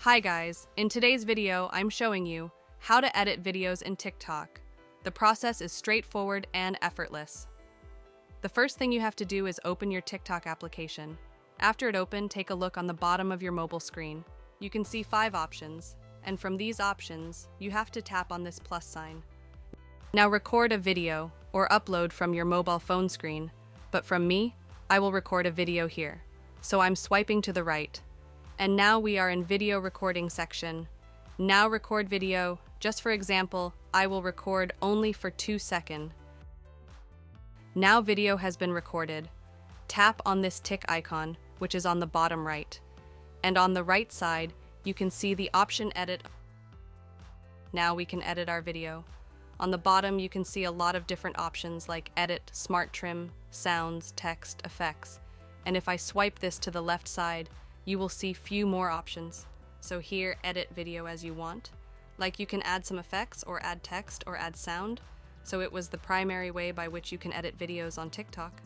Hi guys, in today's video I'm showing you how to edit videos in TikTok. The process is straightforward and effortless. The first thing you have to do is open your TikTok application. After it opens, take a look on the bottom of your mobile screen. You can see 5 options, and from these options, you have to tap on this plus sign. Now record a video or upload from your mobile phone screen, but from me, I will record a video here. So I'm swiping to the right. And now we are in video recording section. Now record video. Just for example, I will record only for 2 seconds. Now video has been recorded. Tap on this tick icon, which is on the bottom right. And on the right side, you can see the option edit. Now we can edit our video. On the bottom, you can see a lot of different options like edit, smart trim, sounds, text, effects. And if I swipe this to the left side, you will see few more options. So here, edit video as you want. Like you can add some effects or add text or add sound. So it was the primary way by which you can edit videos on TikTok.